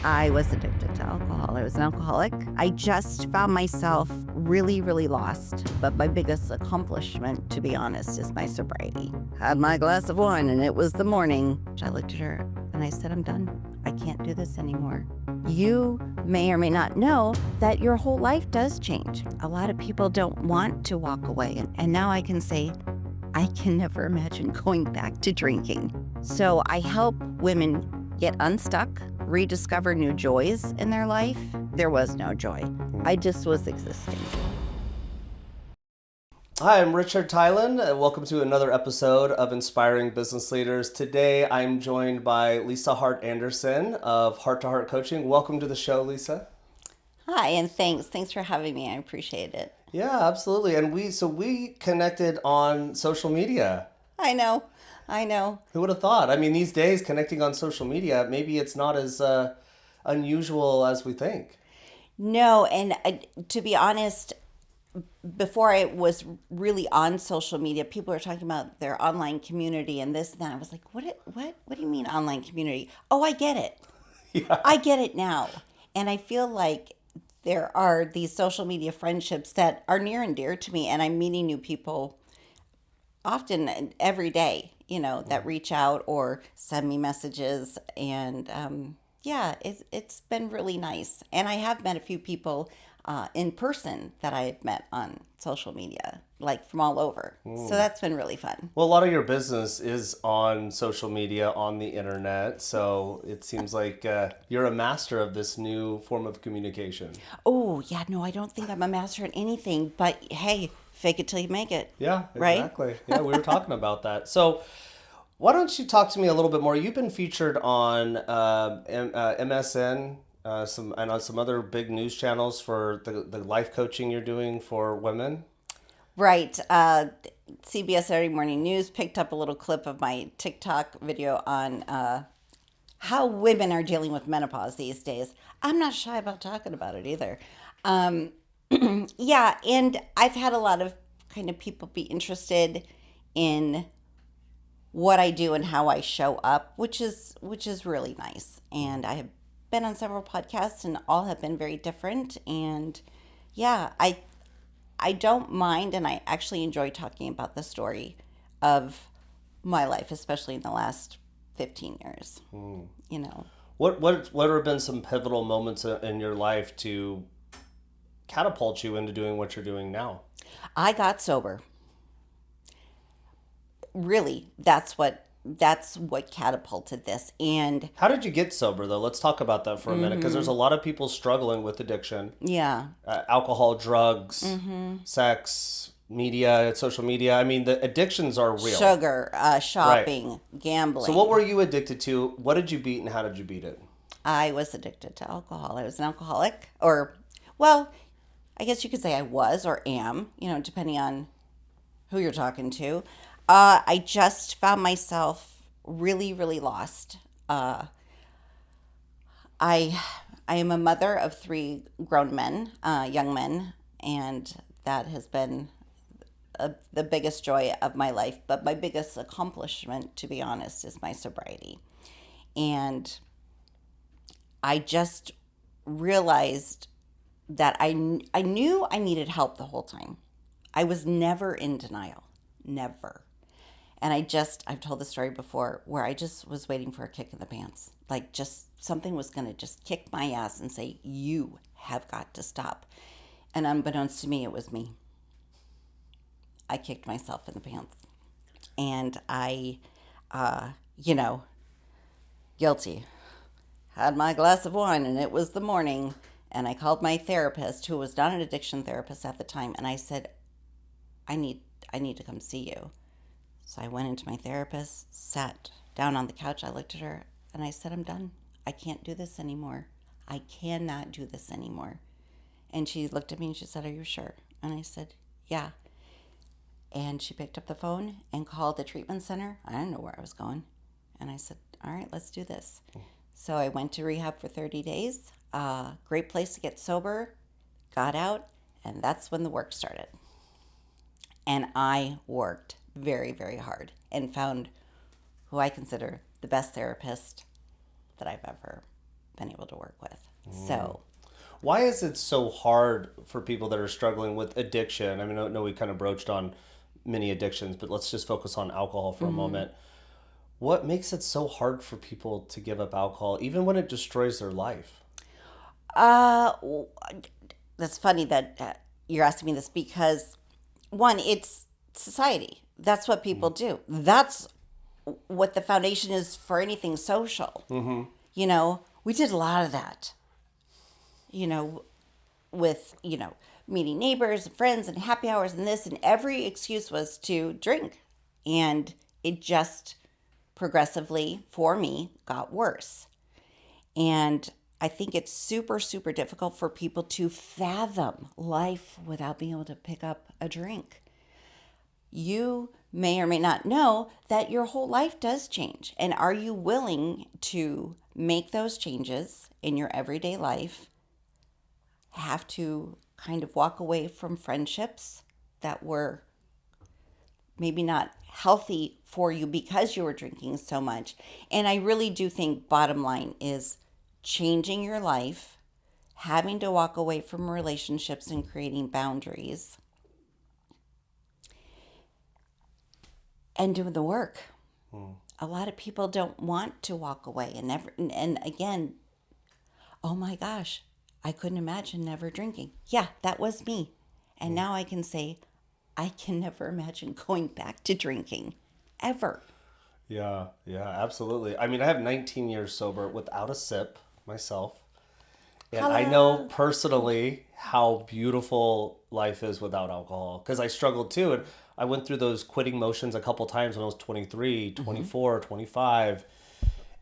I was addicted to alcohol. I was an alcoholic. I just found myself really, really lost. But my biggest accomplishment, to be honest, is my sobriety. Had my glass of wine and it was the morning. I looked at her and I said, I'm done. I can't do this anymore. You may or may not know that your whole life does change. A lot of people don't want to walk away. And now I can say, I can never imagine going back to drinking. So I help women get unstuck, rediscover new joys in their life. There was no joy. I just was existing. Hi, I'm Richard Tylen. Welcome to another episode of Inspiring Business Leaders. Today, I'm joined by Lisa Hart Anderson of Heart to Heart Coaching. Welcome to the show, Lisa. Hi, and thanks. Thanks for having me. I appreciate it. Yeah, absolutely. And we connected on social media. I know. Who would have thought? I mean, these days, connecting on social media, maybe it's not as unusual as we think. No, and to be honest, before I was really on social media, people were talking about their online community and this and that. I was like, what do you mean online community? Oh, I get it. Yeah. I get it now. And I feel like there are these social media friendships that are near and dear to me, and I'm meeting new people often every day, that reach out or send me messages. And it's been really nice. And I have met a few people in person that I've met on social media, like from all over. So that's been really fun. Well, a lot of your business is on social media, on the internet. So it seems like you're a master of this new form of communication. Oh, yeah, no, I don't think I'm a master at anything, but hey, fake it till you make it. Yeah, right? exactly. Yeah, we were talking about that. So why don't you talk to me a little bit more? You've been featured on MSN, and on some other big news channels for the life coaching you're doing for women. Right. CBS Saturday Morning News picked up a little clip of my TikTok video on how women are dealing with menopause these days. I'm not shy about talking about it either. Yeah, and I've had a lot of kind of people be interested in what I do and how I show up, which is really nice. And I have been on several podcasts and all have been very different. And yeah, I don't mind, and I actually enjoy talking about the story of my life, especially in the last 15 years. What have been some pivotal moments in your life to catapult you into doing what you're doing now? I got sober. Really, that's what catapulted this. And How did you get sober, though? Let's talk about that for a minute, because there's a lot of people struggling with addiction. yeah, Alcohol, drugs, sex, media, social media. I mean, the addictions are real. sugar, shopping, gambling. So what were you addicted to? What did you beat, and how did you beat it? I was addicted to alcohol. I was an alcoholic, or, well, I guess you could say I was or am, depending on who you're talking to. I just found myself really, really lost. I am a mother of 3 grown men, young men, and that has been the biggest joy of my life. But my biggest accomplishment, to be honest, is my sobriety. And I just realized that I knew I needed help the whole time. I was never in denial, never. And I've told the story before, where I just was waiting for a kick in the pants. Like, just something was going to just kick my ass and say, you have got to stop. And unbeknownst to me, it was me. I kicked myself in the pants. And I, guilty. Had my glass of wine and it was the morning. And I called my therapist, who was not an addiction therapist at the time. And I said, I need to come see you. So I went into my therapist, sat down on the couch. I looked at her and I said, I'm done. I can't do this anymore. I cannot do this anymore. And she looked at me and she said, are you sure? And I said, yeah. And she picked up the phone and called the treatment center. I didn't know where I was going. And I said, all right, let's do this. So I went to rehab for 30 days. Great place to get sober. Got out. And that's when the work started. And I worked very, very hard and found who I consider the best therapist that I've ever been able to work with. So, Why is it so hard for people that are struggling with addiction? I mean, I know we kind of broached on many addictions, but let's just focus on alcohol for a moment. What makes it so hard for people to give up alcohol, even when it destroys their life? uh, that's funny that you're asking me this because, one, it's society. That's what people do. That's what the foundation is for anything social. You know, we did a lot of that, you know, with, meeting neighbors and friends and happy hours and this, and every excuse was to drink. And it just progressively, for me, got worse. And I think it's super, super difficult for people to fathom life without being able to pick up a drink. You may or may not know that your whole life does change. And are you willing to make those changes in your everyday life? Have to kind of walk away from friendships that were maybe not healthy for you because you were drinking so much. And I really do think bottom line is changing your life, having to walk away from relationships and creating boundaries, and doing the work. A lot of people don't want to walk away and again, oh my gosh, I couldn't imagine never drinking. Yeah, that was me. And now I can say I can never imagine going back to drinking ever. Yeah, yeah, absolutely. I mean, I have 19 years sober without a sip myself. And I know Hello. personally how beautiful life is without alcohol because I struggled too. And I went through those quitting motions a couple times when I was 23, 24, 25.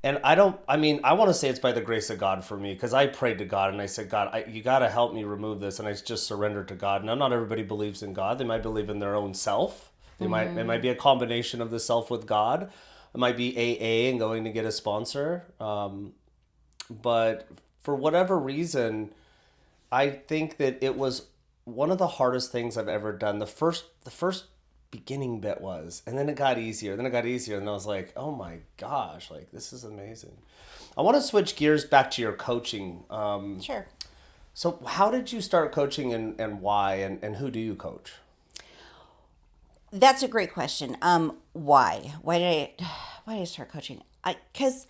And I want to say it's by the grace of God for me because I prayed to God and I said, God, you got to help me remove this. And I just surrendered to God. Now, not everybody believes in God. They might believe in their own self. It might be a combination of the self with God. It might be AA and going to get a sponsor. But for whatever reason, I think that it was one of the hardest things I've ever done. The first beginning bit was, and then it got easier. Then it got easier, and I was like, oh my gosh, like this is amazing. I want to switch gears back to your coaching. Sure. So how did you start coaching and why and who do you coach? That's a great question. Why? Why did I start coaching? Because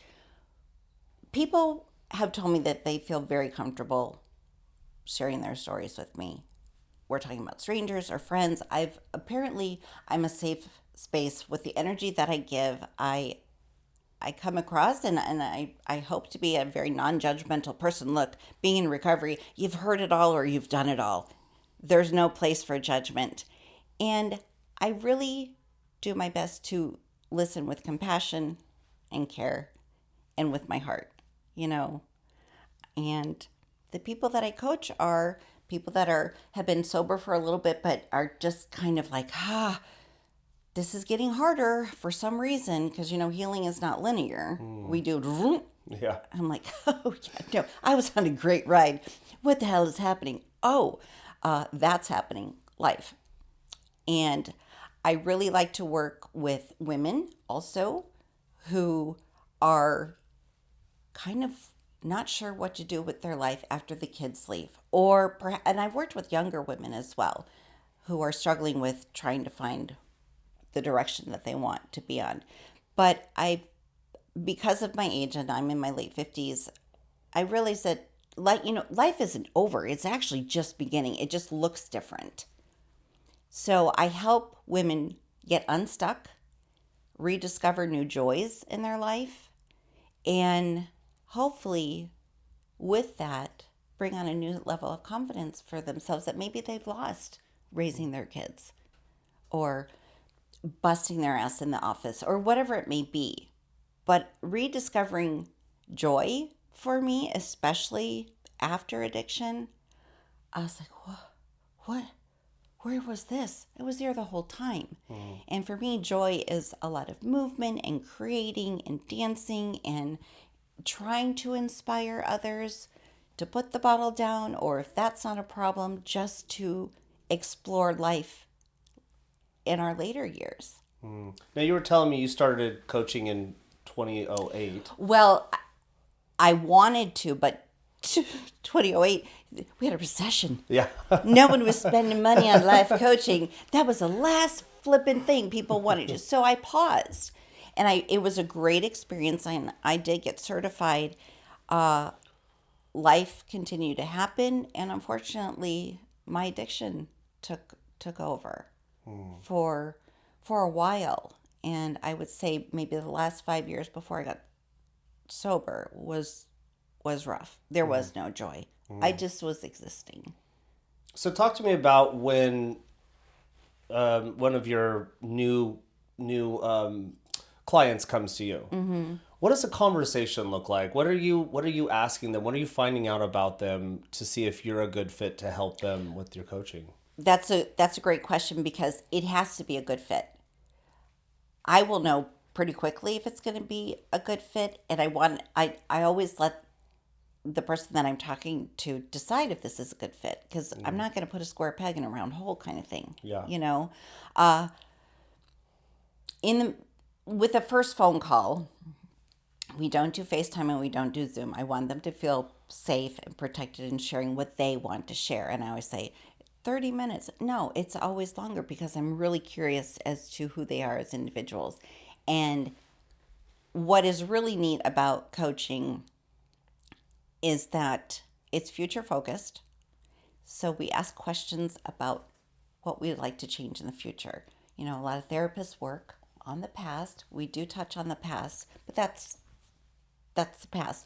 people have told me that they feel very comfortable sharing their stories with me. We're talking about strangers or friends. I'm a safe space with the energy that I give. I come across and I hope to be a very non-judgmental person. Look, being in recovery, you've heard it all or you've done it all. There's no place for judgment. And I really do my best to listen with compassion and care and with my heart, you know. And the people that I coach are people that have been sober for a little bit but are just kind of like, this is getting harder for some reason because healing is not linear. We do vroom. Yeah. I'm like, oh yeah, no, I was on a great ride. What the hell is happening? Oh, that's happening. Life. And I really like to work with women also who are kind of not sure what to do with their life after the kids leave. And I've worked with younger women as well who are struggling with trying to find the direction that they want to be on. But because of my age and I'm in my late 50s, I realized that life isn't over. It's actually just beginning. It just looks different. So I help women get unstuck, rediscover new joys in their life, and hopefully with that bring on a new level of confidence for themselves that maybe they've lost raising their kids or busting their ass in the office or whatever it may be. But rediscovering joy for me, especially after addiction, I was like, what? Where was this? It was there the whole time. And for me, joy is a lot of movement and creating and dancing and trying to inspire others to put the bottle down, or if that's not a problem, just to explore life in our later years. Now you were telling me you started coaching in 2008. Well, I wanted to, but 2008, we had a recession. Yeah. No one was spending money on life coaching. That was the last flipping thing people wanted to. So I paused, and it was a great experience. I did get certified. Life continued to happen, and unfortunately, my addiction took over for a while. And I would say maybe the last 5 years before I got sober was rough. There was no joy. I just was existing. So talk to me about when one of your new clients comes to you. Mm-hmm. What does a conversation look like? What are you asking them? What are you finding out about them to see if you're a good fit to help them with your coaching? That's a great question because it has to be a good fit. I will know pretty quickly if it's going to be a good fit, and I always let the person that I'm talking to decide if this is a good fit because I'm not going to put a square peg in a round hole kind of thing. Yeah. You know, with the first phone call, we don't do FaceTime and we don't do Zoom. I want them to feel safe and protected in sharing what they want to share. And I always say 30 minutes. No, it's always longer because I'm really curious as to who they are as individuals. And what is really neat about coaching is that it's future focused. So we ask questions about what we'd like to change in the future. You know, a lot of therapists work on the past. We do touch on the past, but that's the past.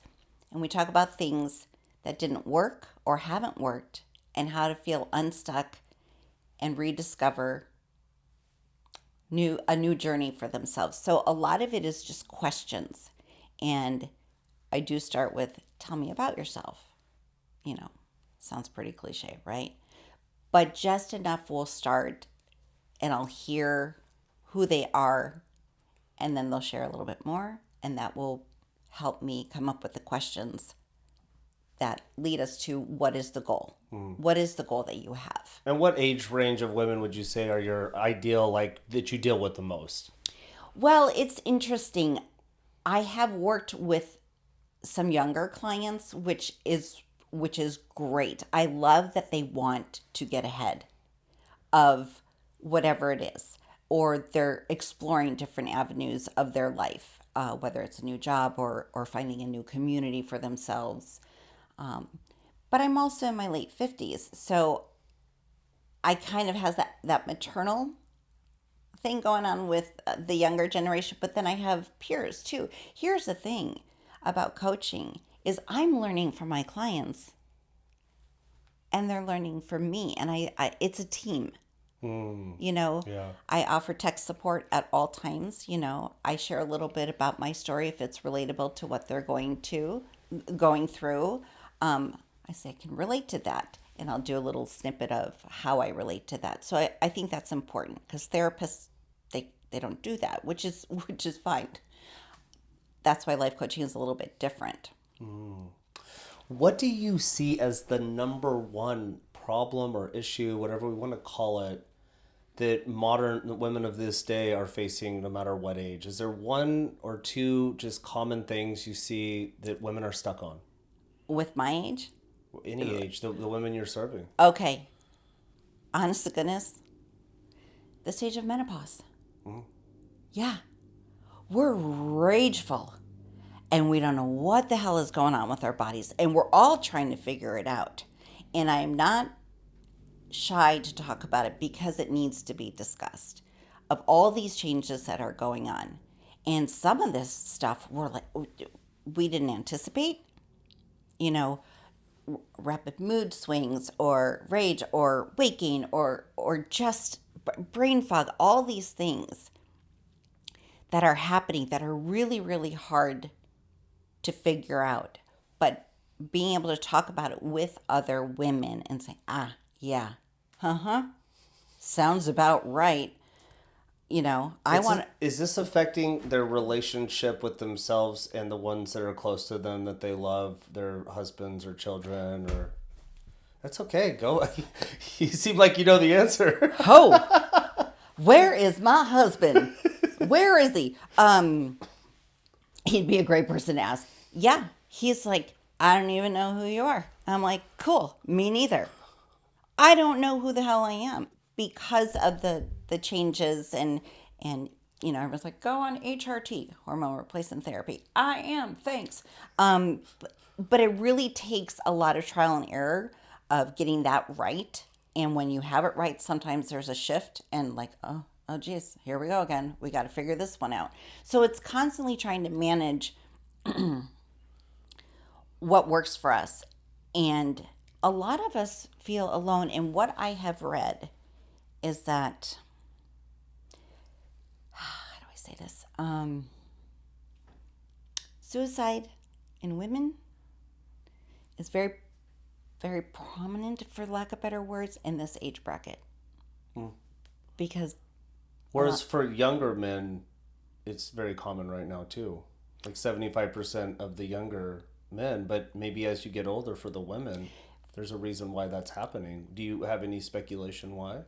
And we talk about things that didn't work or haven't worked and how to feel unstuck and rediscover a new journey for themselves. So a lot of it is just questions. And I do start with, tell me about yourself. You know, sounds pretty cliche, right? But just enough will start and I'll hear who they are and then they'll share a little bit more and that will help me come up with the questions that lead us to what is the goal? What is the goal that you have? And what age range of women would you say are your ideal, like that you deal with the most? Well, it's interesting. I have worked with some younger clients, which is great. I love that they want to get ahead of whatever it is, or they're exploring different avenues of their life, whether it's a new job or finding a new community for themselves. But I'm also in my late 50s, so I kind of has that maternal thing going on with the younger generation, but then I have peers too. Here's the thing about coaching is I'm learning from my clients and they're learning from me, and I it's a team. You know, Yeah. I offer tech support at all times. You know, I share a little bit about my story if it's relatable to what they're going through. I say I can relate to that, and I'll do a little snippet of how I relate to that. So I think that's important because therapists they don't do that, which is fine. That's why life coaching is a little bit different. What do you see as the number one problem or issue, whatever we want to call it, that modern women of this day are facing no matter what age? Is there one or two just common things you see that women are stuck on? With my age? Any age, the women you're serving. Okay. Honest to goodness, the stage of menopause. Yeah. We're rageful and we don't know what the hell is going on with our bodies, and we're all trying to figure it out. And I'm not shy to talk about it because it needs to be discussed of all these changes that are going on. And some of this stuff we didn't anticipate, you know, rapid mood swings or rage or waking or just brain fog, all these things that are happening that are really, really hard to figure out. But being able to talk about it with other women and say, yeah, sounds about right. You know, Is this affecting their relationship with themselves and the ones that are close to them that they love, their husbands or children? Or that's okay. Go. You seem like you know the answer. Where is my husband? Where is he? He'd be a great person to ask. Yeah, He's like, I don't even know who you are. I'm like, cool, me neither. I don't know who the hell I am because of the changes and everyone's like, go on HRT, hormone replacement therapy. I am, thanks. But it really takes a lot of trial and error of getting that right. And when you have it right, sometimes there's a shift and like, oh geez, here we go again. We got to figure this one out. So it's constantly trying to manage what works for us. And a lot of us feel alone. And what I have read is that, how do I say this? Suicide in women is very, very prominent, for lack of better words, in this age bracket. Because Whereas for younger men, it's very common right now too. Like 75% of the younger men, but maybe as you get older for the women, there's a reason why that's happening. Do you have any speculation why?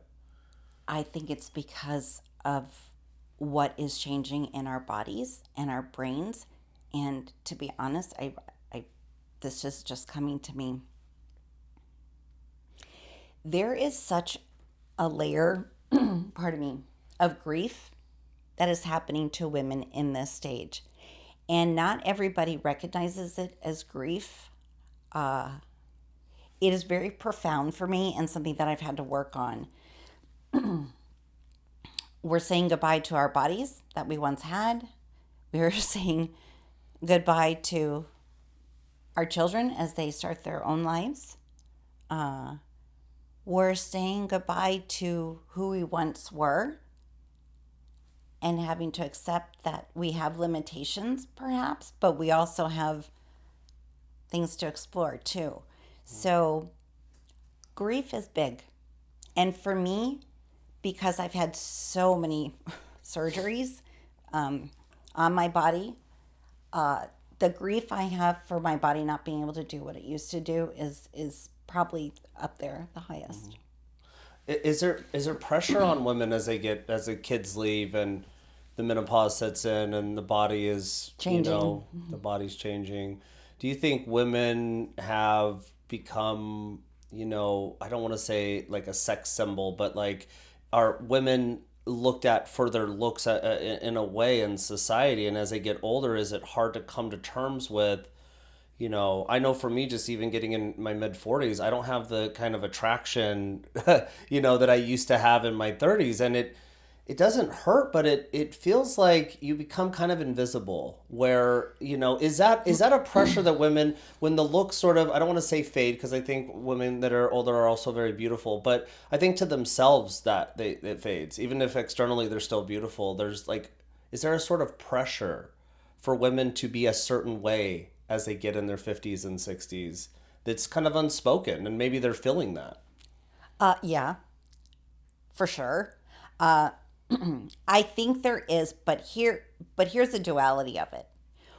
I think it's because of what is changing in our bodies and our brains. And to be honest, I this is just coming to me. There is such a layer, pardon me, of grief that is happening to women in this stage. And not everybody recognizes it as grief. It is very profound for me and something that I've had to work on. We're saying goodbye to our bodies that we once had. We're saying goodbye to our children as they start their own lives. We're saying goodbye to who we once were and having to accept that we have limitations, perhaps, but we also have things to explore too. So, grief is big. And for me, because I've had so many surgeries on my body, the grief I have for my body not being able to do what it used to do is probably up there the highest. Is there pressure on women as the kids leave and the menopause sets in and the body is Changing. the body's changing? Do you think women have become, I don't want to say like a sex symbol, but like are women looked at for their looks in a way in society, and as they get older, is it hard to come to terms with, I know for me, just even getting in my mid 40s, I don't have the kind of attraction, that I used to have in my 30s. And it doesn't hurt, but it feels like you become kind of invisible where, is that a pressure that women, when the looks sort of, I don't want to say fade, because I think women that are older are also very beautiful, but I think to themselves that it fades. Even if externally they're still beautiful, there's like, is there a sort of pressure for women to be a certain way as they get in their 50s and 60s that's kind of unspoken, and maybe they're feeling that? Yeah, for sure. Uh, I think there is, but here's the duality of it.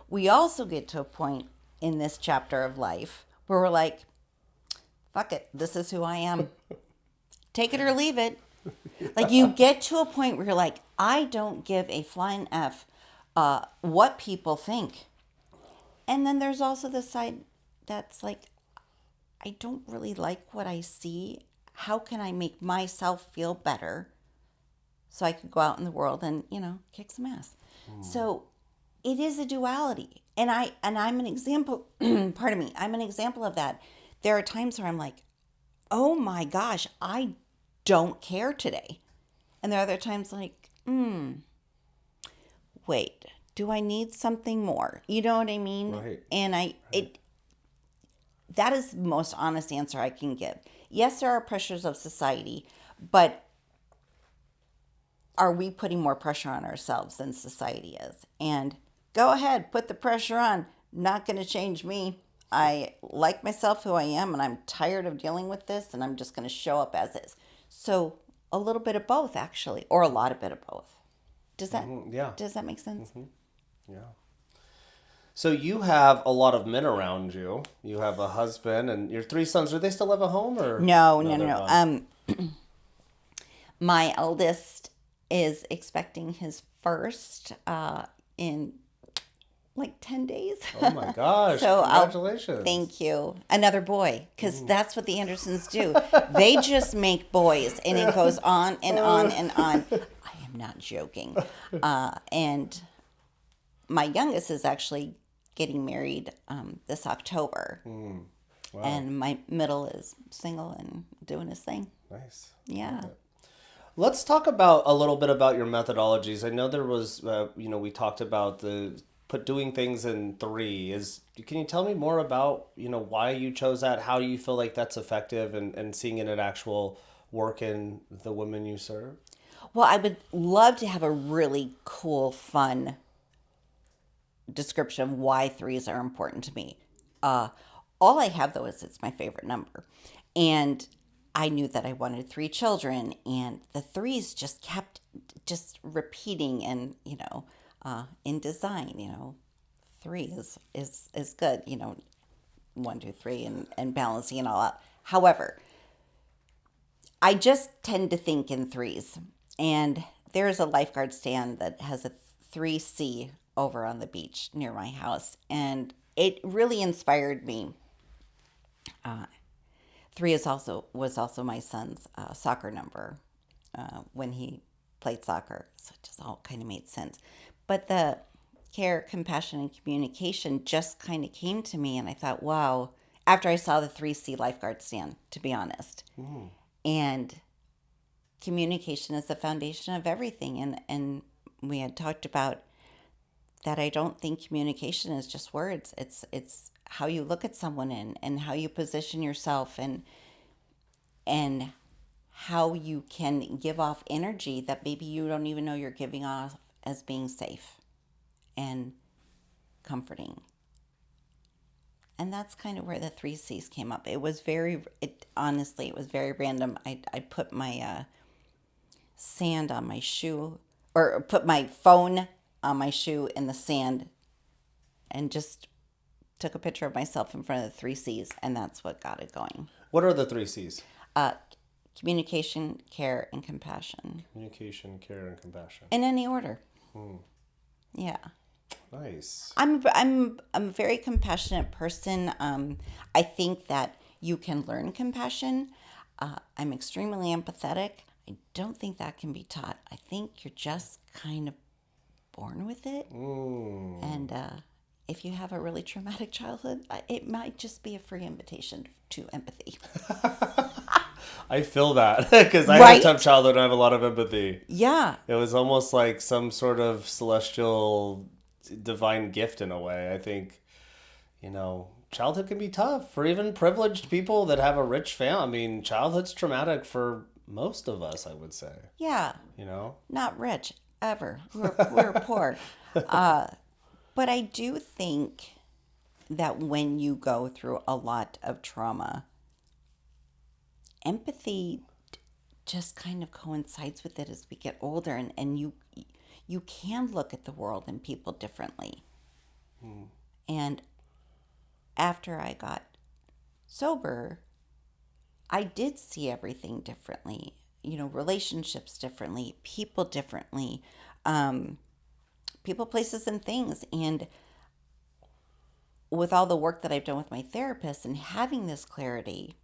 We also get to a point in this chapter of life where we're like, fuck it, this is who I am. Take it or leave it. Like you get to a point where you're like, I don't give a flying F what people think. And then there's also the side that's like, I don't really like what I see. How can I make myself feel better so I could go out in the world and, kick some ass? So it is a duality. And I'm an example, pardon me, I'm an example of that. There are times where I'm like, oh my gosh, I don't care today. And there are other times like, wait, do I need something more? You know what I mean? Right. And that is the most honest answer I can give. Yes, there are pressures of society, but are we putting more pressure on ourselves than society is? And go ahead, put the pressure on. Not going to change me. I like myself who I am, and I'm tired of dealing with this, and I'm just going to show up as is. So a little bit of both, actually, or a lot of bit of both. Yeah. Does that make sense? Yeah. So you have a lot of men around you. You have a husband and your three sons. Do they still live at home or? No. they're gone? My eldest is expecting his first in like 10 days. Oh my gosh. So Congratulations. thank you. Another boy, because that's what the Andersons do. They just make boys, and it goes on and on and on. I am not joking. And my youngest is actually getting married this October. Wow. And my middle is single and doing his thing. Nice. Yeah. Let's talk about a little bit about your methodologies. I know there was, we talked about doing things in three. Can you tell me more about, why you chose that? How do you feel like that's effective and seeing it in actual work in the women you serve? Well, I would love to have a really cool, fun description of why threes are important to me. All I have, though, is it's my favorite number. And I knew that I wanted three children, and the threes just kept just repeating. And, in design, three is good, 1, 2, 3, and balancing it all out. However, I just tend to think in threes. And there's a lifeguard stand that has a 3C over on the beach near my house. And it really inspired me. Three was also my son's soccer number when he played soccer. So it just all kind of made sense. But the care, compassion, and communication just kind of came to me. And I thought, wow, after I saw the 3C lifeguard stand, to be honest. And communication is the foundation of everything. And we had talked about that. I don't think communication is just words. It's how you look at someone and how you position yourself and how you can give off energy that maybe you don't even know you're giving off as being safe and comforting. And that's kind of where the 3Cs came up. It was honestly, it was very random. I put my sand on my shoe, or put my phone on my shoe in the sand, and just took a picture of myself in front of the 3Cs, and that's what got it going. What are the three C's? Communication, care, and compassion. Communication, care, and compassion. In any order. Yeah. Nice. I'm a very compassionate person. I think that you can learn compassion. I'm extremely empathetic. I don't think that can be taught. I think you're just kind of born with it. And if you have a really traumatic childhood, it might just be a free invitation to empathy. I feel that because I had Right? a tough childhood and I have a lot of empathy. Yeah. It was almost like some sort of celestial divine gift in a way. I think, childhood can be tough for even privileged people that have a rich family. I mean, childhood's traumatic for most of us, I would say. Yeah. You Not rich, ever. We're poor. But I do think that when you go through a lot of trauma, empathy just kind of coincides with it as we get older, and you can look at the world and people differently. And after I got sober, I did see everything differently, relationships differently, people differently, people, places, and things. And with all the work that I've done with my therapist and having this clarity,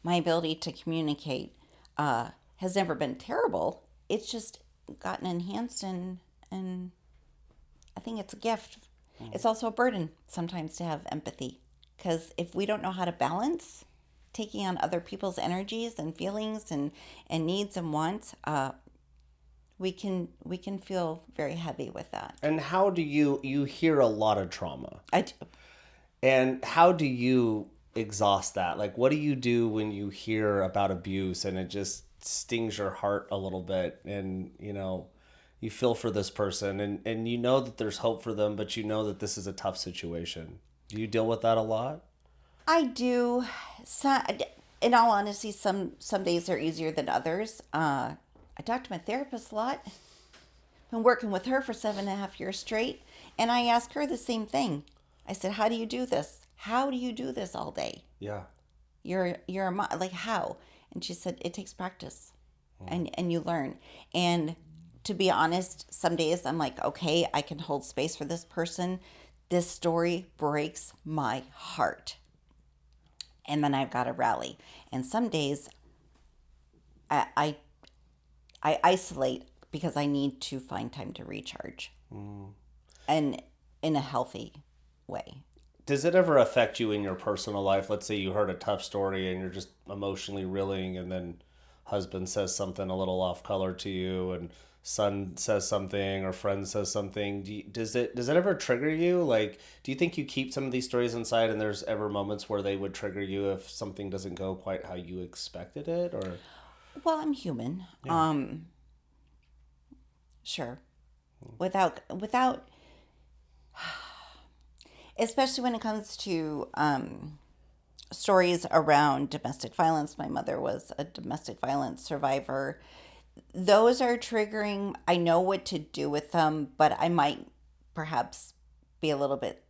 my ability to communicate has never been terrible. It's just gotten enhanced, and I think it's a gift. It's also a burden sometimes to have empathy, because if we don't know how to balance taking on other people's energies and feelings and needs and wants, we can feel very heavy with that. And how do you hear a lot of trauma? I do. And how do you exhaust that? Like, what do you do when you hear about abuse and it just stings your heart a little bit, and you feel for this person, and you know that there's hope for them, but you know that this is a tough situation? Do you deal with that a lot? I do. In all honesty, some days are easier than others. I talk to my therapist a lot. Been working with her for 7.5 years straight, and I ask her the same thing. I said, "How do you do this? How do you do this all day? Yeah. You're a mom, like how?" And she said, "It takes practice, and you learn." And to be honest, some days I'm like, okay, I can hold space for this person. This story breaks my heart. And then I've got to rally. And some days I, I, I isolate because I need to find time to recharge and in a healthy way. Does it ever affect you in your personal life? Let's say you heard a tough story and you're just emotionally reeling, and then husband says something a little off color to you, and son says something, or friend says something. Does it ever trigger you? Like, do you think you keep some of these stories inside, and there's ever moments where they would trigger you if something doesn't go quite how you expected it, or Well, I'm human. yeah, Sure. Without, especially when it comes to stories around domestic violence. My mother was a domestic violence survivor. Those are triggering. I know what to do with them, but I might perhaps be a little bit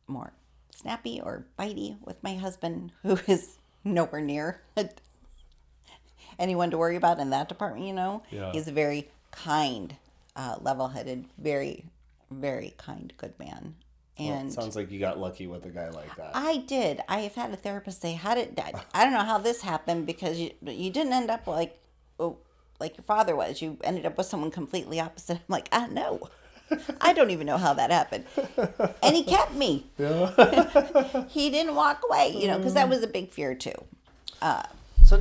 more snappy or bitey with my husband, who is nowhere near anyone to worry about in that department, you know. yeah. He's a very kind, level-headed, very, very kind, good man. Well, it And sounds like you got lucky with a guy like that. I did. I have had a therapist say, "How did I don't know how this happened because you didn't end up like oh, like your father was. You ended up with someone completely opposite." I'm like, "I know. I don't even know how that happened." And he kept me. Yeah. He didn't walk away, you know, because that was a big fear too.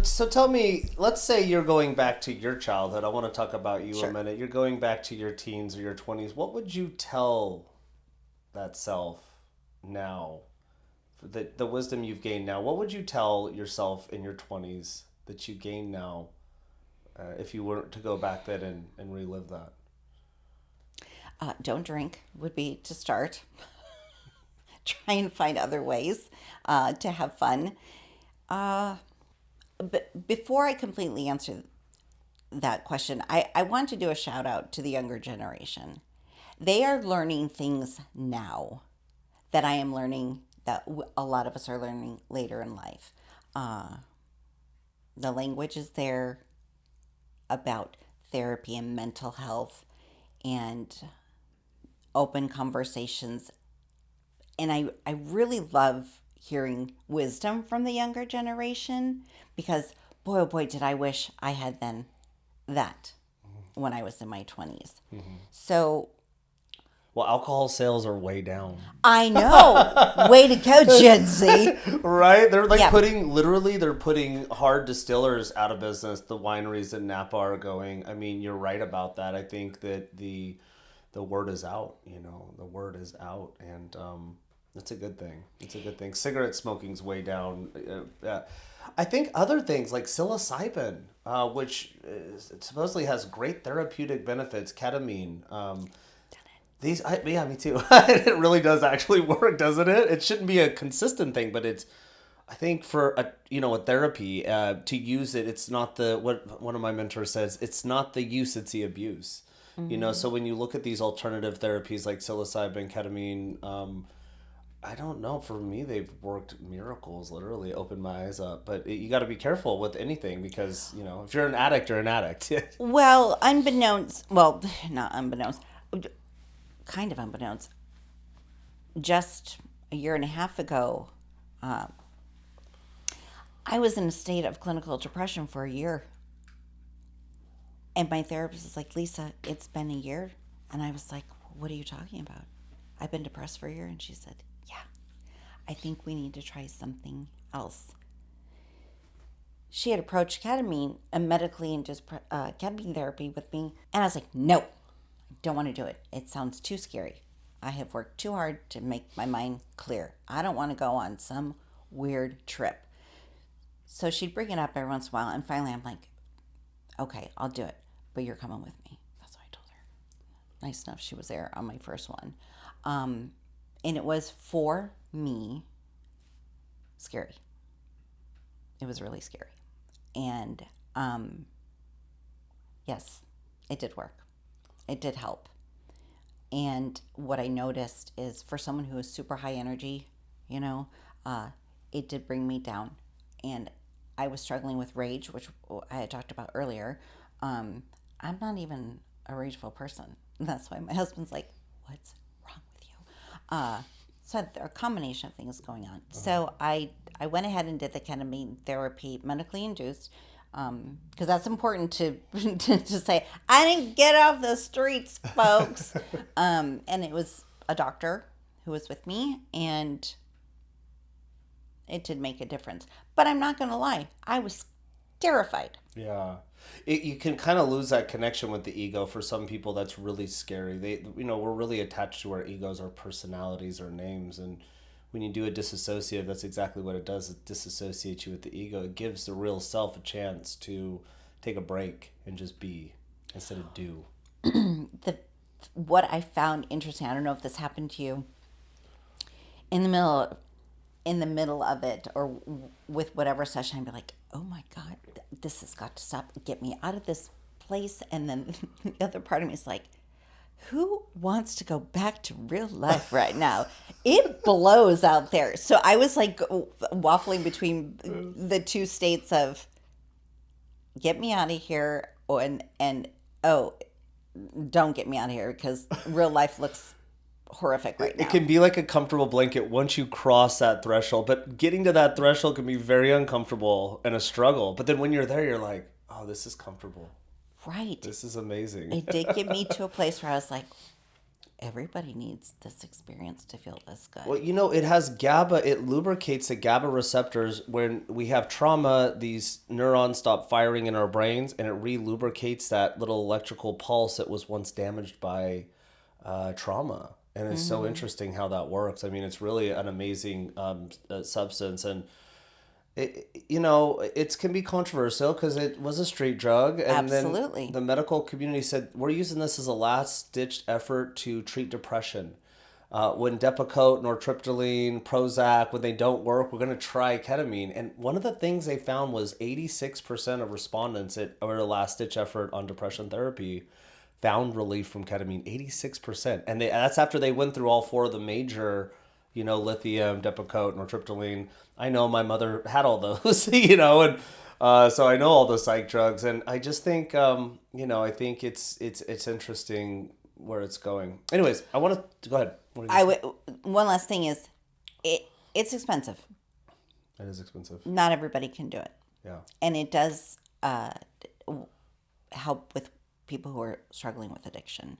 So tell me, let's say you're going back to your childhood. I want to talk about you Sure. a minute. You're going back to your teens or your 20s. What would you tell that self now? The wisdom you've gained now. What would you tell yourself in your 20s that you gain now if you were to go back then and relive that? Don't drink would be to start. Try and find other ways to have fun. But before I completely answer that question, I want to do a shout out to the younger generation. They are learning things now that I am learning that a lot of us are learning later in life. The language is there about therapy and mental health and open conversations. And I really love hearing wisdom from the younger generation because, boy, oh boy, did I wish I had then that when I was in my 20s. So Well, alcohol sales are way down. I know. Way to go, Gen Z. Right? They're like Yeah. they're putting hard distillers out of business. The wineries in Napa are going. I mean, you're right about that. I think that the word is out, the word is out, and it's a good thing. It's a good thing. Cigarette smoking's way down. I think other things like psilocybin, which supposedly has great therapeutic benefits, ketamine. Yeah, me too. It really does actually work, doesn't it? It shouldn't be a consistent thing, but it's. I think for a therapy to use it, it's not what one of my mentors says. It's not the use, it's the abuse. So when you look at these alternative therapies like psilocybin, ketamine, I don't know. For me, they've worked miracles. Literally, opened my eyes up. But you got to be careful with anything because if you're an addict, you're an addict. Well, not unbeknownst, kind of unbeknownst, just a year and a half ago, I was in a state of clinical depression for a year. And my therapist was like, "Lisa, it's been a year." And I was like, "What are you talking about? I've been depressed for a year." And she said, "Yeah, I think we need to try something else." She had approached ketamine and medically and just ketamine therapy with me. And I was like, "No, I don't want to do it. It sounds too scary. I have worked too hard to make my mind clear. I don't want to go on some weird trip." So she'd bring it up every once in a while. And finally, I'm like, "Okay, I'll do it. But you're coming with me." That's what I told her. Nice enough, she was there on my first one. And it was, for me, scary. It was really scary. And yes, it did work. It did help. And what I noticed is for someone who is super high energy, it did bring me down. And I was struggling with rage, which I had talked about earlier. I'm not even a rageful person. And that's why my husband's like, what's wrong with you? So there are a combination of things going on. So I went ahead and did the ketamine therapy, medically induced, because that's important to, to say. I didn't get off the streets, folks. And it was a doctor who was with me, and it did make a difference. But I'm not going to lie, I was terrified. Yeah. You can kind of lose that connection with the ego. For some people, that's really scary. We're really attached to our egos, our personalities, our names. And when you do a disassociative, that's exactly what it does. It disassociates you with the ego. It gives the real self a chance to take a break and just be instead of do. The What I found interesting, I don't know if this happened to you, in the middle of it, or with whatever session, I'd be like, oh my God, this has got to stop. Get me out of this place. And then the other part of me is like, who wants to go back to real life right now? It blows out there. So I was like waffling between the two states of get me out of here, and oh, don't get me out of here, because real life looks horrific right now. It can be like a comfortable blanket once you cross that threshold, but getting to that threshold can be very uncomfortable and a struggle. But then when you're there, you're like, oh, this is comfortable. Right. This is amazing. It did get me to a place where I was like, everybody needs this experience to feel this good. Well, it has GABA. It lubricates the GABA receptors. When we have trauma, these neurons stop firing in our brains, and it re-lubricates that little electrical pulse that was once damaged by trauma. And it's so interesting how that works. I mean, it's really an amazing substance. And it can be controversial because it was a street drug. And Absolutely. then the medical community said, we're using this as a last-ditch effort to treat depression. When Depakote, nortriptyline, Prozac, when they don't work, we're going to try ketamine. And one of the things they found was 86% of respondents over the last-ditch effort on depression therapy found relief from ketamine. 86%. And that's after they went through all four of the major, lithium, Depakote, nortriptyline. I know my mother had all those, and so I know all the psych drugs. And I just think, I think it's interesting where it's going. Anyways, I want to go ahead. One last thing is, it's expensive. It is expensive. Not everybody can do it. Yeah. And it does help with people who are struggling with addiction.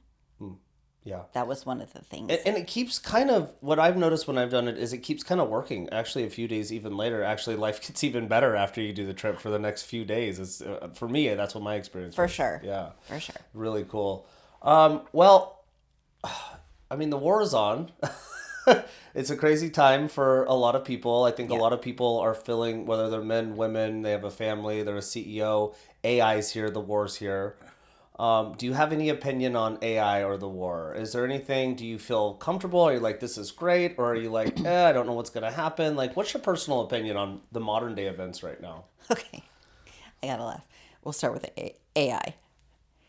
Yeah. That was one of the things. And it keeps kind of, what I've noticed when I've done it is it keeps kind of working. Actually, a few days even later, actually life gets even better after you do the trip for the next few days. It's, for me, that's what my experience For was. sure. Yeah. For sure. Really cool. Well, I mean, the war is on. It's a crazy time for a lot of people. I think a lot of people are feeling, whether they're men, women, they have a family, they're a CEO, AI's here, the war's here. Do you have any opinion on AI or the war? Is there anything, do you feel comfortable? Are you like, this is great? Or are you like, I don't know what's going to happen? Like, what's your personal opinion on the modern day events right now? Okay. I got to laugh. We'll start with AI.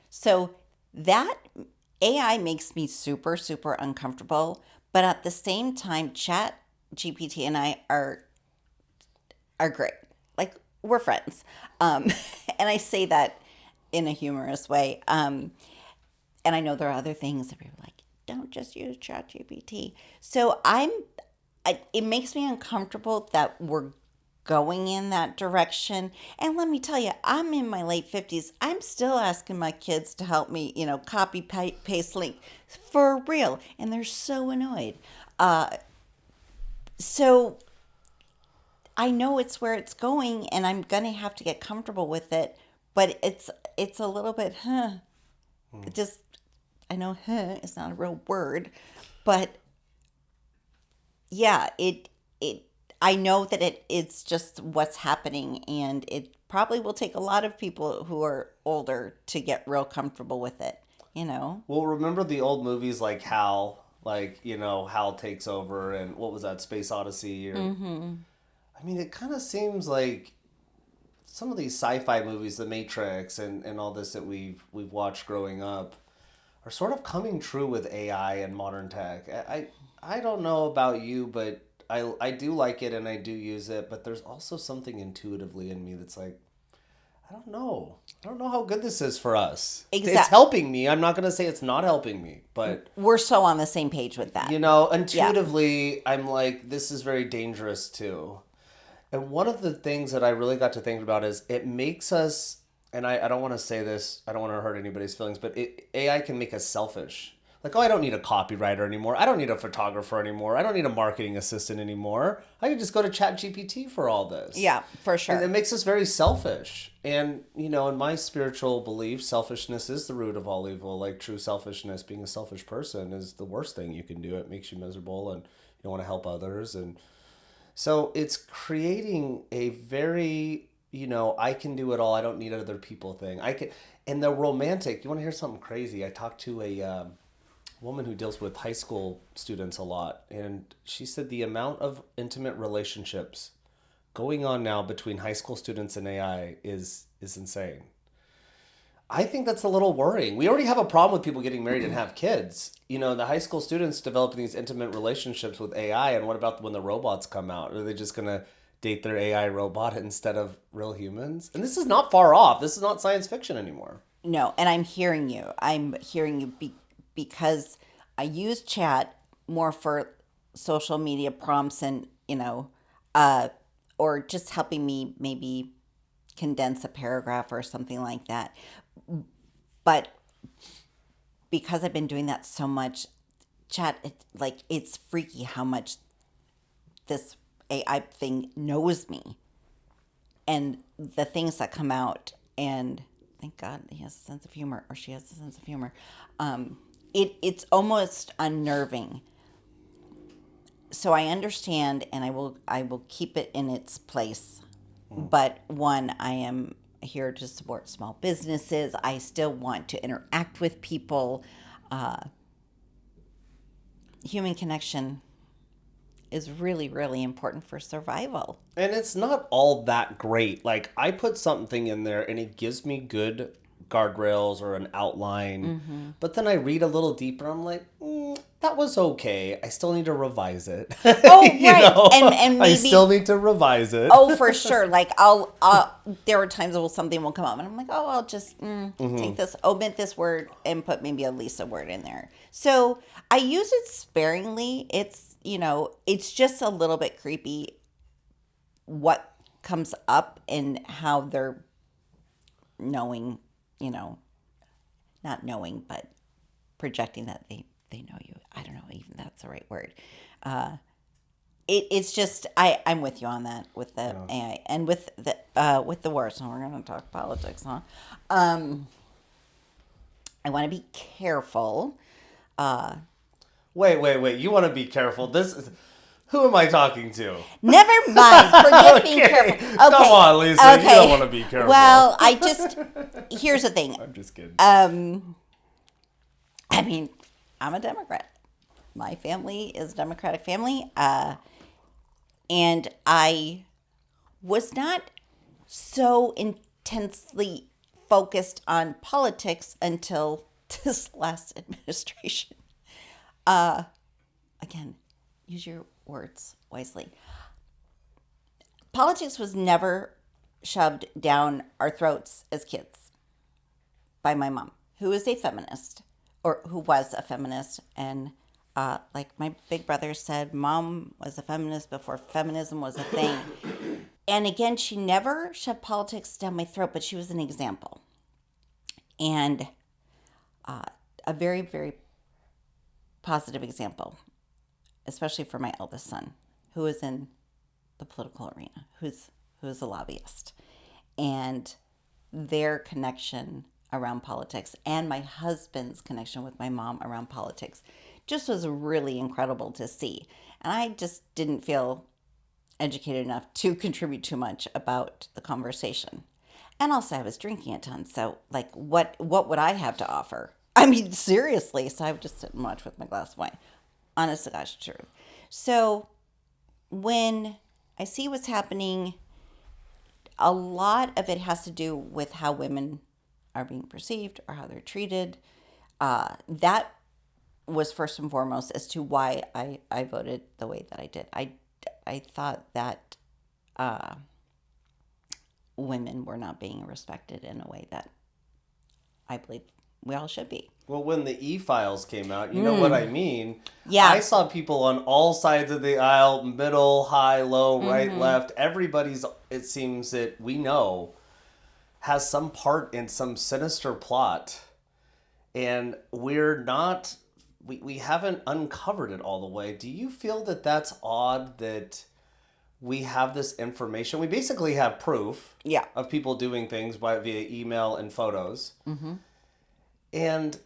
So that AI makes me super, super uncomfortable. But at the same time, Chat GPT and I are great. Like, we're friends. And I say that in a humorous way. And I know there are other things that people are like, don't just use ChatGPT. So it makes me uncomfortable that we're going in that direction. And let me tell you, I'm in my late 50s. I'm still asking my kids to help me, copy, paste link for real. And they're so annoyed. So I know it's where it's going, and I'm going to have to get comfortable with it. But it's a little bit, just, I know, is not a real word, but yeah, I know that it's just what's happening, and it probably will take a lot of people who are older to get real comfortable with it, Well, remember the old movies like HAL, HAL takes over, and what was that, Space Odyssey? I mean, it kind of seems like some of these sci-fi movies, The Matrix and all this that we've watched growing up, are sort of coming true with AI and modern tech. I don't know about you, but I do like it and I do use it, but there's also something intuitively in me that's like, I don't know. I don't know how good this is for us. It's Exact. helping me. I'm not going to say it's not helping me, but We're so on the same page with that. Yeah. intuitively, I'm like, this is very dangerous too. And one of the things that I really got to think about is it makes us, and I don't want to say this, I don't want to hurt anybody's feelings, but AI can make us selfish. Like, oh, I don't need a copywriter anymore. I don't need a photographer anymore. I don't need a marketing assistant anymore. I can just go to ChatGPT for all this. Yeah, for And it sure. makes us very selfish. And, in my spiritual belief, selfishness is the root of all evil. Like, true selfishness, being a selfish person is the worst thing you can do. It makes you miserable and you don't want to help others. And so it's creating a very, I can do it all. I don't need other people thing. And the romantic, you want to hear something crazy? I talked to a woman who deals with high school students a lot, and she said the amount of intimate relationships going on now between high school students and AI is insane. I think that's a little worrying. We already have a problem with people getting married and have kids. The high school students developing these intimate relationships with AI, and what about when the robots come out? Are they just going to date their AI robot instead of real humans? And this is not far off. This is not science fiction anymore. No, and I'm hearing you. I'm hearing you because I use chat more for social media prompts and, uh, or just helping me maybe condense a paragraph or something like that. But because I've been doing that so much, it's freaky how much this AI thing knows me and the things that come out. And thank God he has a sense of humor, or she has a sense of humor. It's almost unnerving. So I understand, and I will keep it in its place. But one, I am here to support small businesses. I still want to interact with people. Uh, Human connection is really, really important for survival. And it's not all that great. Like, I put something in there and it gives me good guardrails or an outline. But then I read a little deeper. I'm like, that was okay. I still need to revise it. Oh, right. And I maybe, still need to revise it. oh, for sure. Like there are times where something will come up and I'm like, oh, I'll just take this, omit this word and put maybe a Lisa word in there. So I use it sparingly. It's just a little bit creepy what comes up and how they're knowing, not knowing, but projecting that they know you. I don't know even that's the right word. It's just I'm with you on that with the AI and with the war. So we're going to talk politics, huh? I want to be careful. Wait. You want to be careful. Who am I talking to? Never mind. Forget being careful. Okay. Come on, Lisa. You don't want to be careful. Well, here's the thing. I'm just kidding. I mean, I'm a Democrat. My family is a Democratic family. And I was not so intensely focused on politics until this last administration. Again, use your words wisely. Politics was never shoved down our throats as kids by my mom, who is a feminist, or who was a feminist. And like my big brother said, mom was a feminist before feminism was a thing. And again, she never shoved politics down my throat, but she was an example. And a very, very positive example, especially for my eldest son, who is in the political arena, who's a lobbyist. And their connection around politics and my husband's connection with my mom around politics just was really incredible to see. And I just didn't feel educated enough to contribute too much about the conversation. And also I was drinking a ton, so like what would I have to offer? I mean, seriously, so I would just sit and watch with my glass of wine. Honest to gosh truth. So when I see what's happening, a lot of it has to do with how women are being perceived or how they're treated. That was first and foremost as to why I voted the way that I did. I thought that women were not being respected in a way that I believe we all should be. Well, when the e-files came out, you know what I mean? Yeah. I saw people on all sides of the aisle, middle, high, low, right, left. Everybody's, it seems that we know, has some part in some sinister plot. And we haven't uncovered it all the way. Do you feel that that's odd that we have this information? We basically have proof Yeah. of people doing things via email and photos. And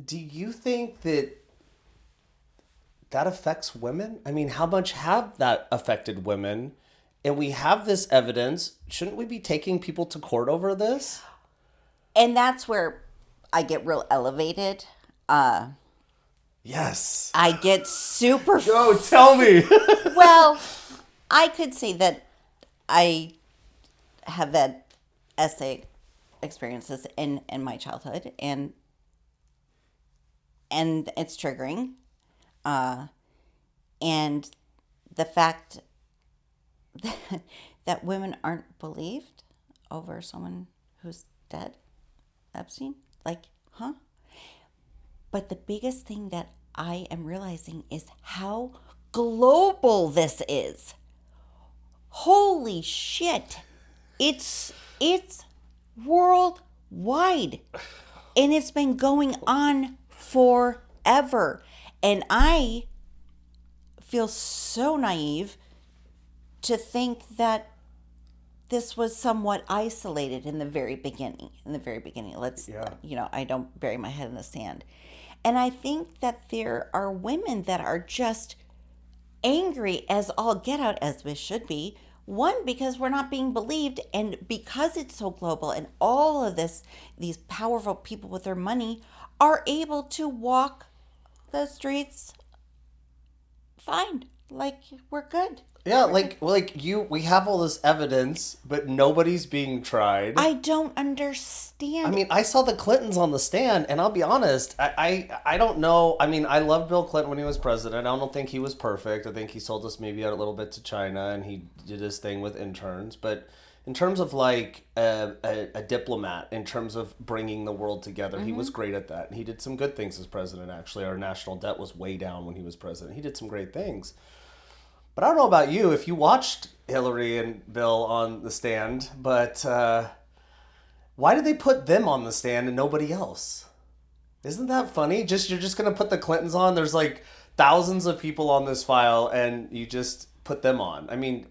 do you think that that affects women? I mean, how much have that affected women? And we have this evidence. Shouldn't we be taking people to court over this? And that's where I get real elevated. Yes. I get super. Go tell me. Well, I could say that I have had essay experiences in my childhood, and it's triggering. And the fact that women aren't believed over someone who's dead, Epstein, like, huh? But the biggest thing that I am realizing is how global this is. Holy shit. It's worldwide. And it's been going on forever. And I feel so naive to think that this was somewhat isolated in the very beginning. I don't bury my head in the sand. And I think that there are women that are just angry as all get out, as we should be. One, because we're not being believed, and because it's so global, and all of these powerful people with their money are able to walk the streets fine. Like, we're good. Yeah, we have all this evidence, but nobody's being tried. I don't understand. I mean, I saw the Clintons on the stand, and I'll be honest, I don't know. I mean, I loved Bill Clinton when he was president. I don't think he was perfect. I think he sold us maybe out a little bit to China, and he did his thing with interns. But in terms of like a diplomat, in terms of bringing the world together, he was great at that. And he did some good things as president, actually. Our national debt was way down when he was president. He did some great things. But I don't know about you, if you watched Hillary and Bill on the stand, but why did they put them on the stand and nobody else? Isn't that funny? You're just going to put the Clintons on? There's like thousands of people on this file and you just put them on. I mean,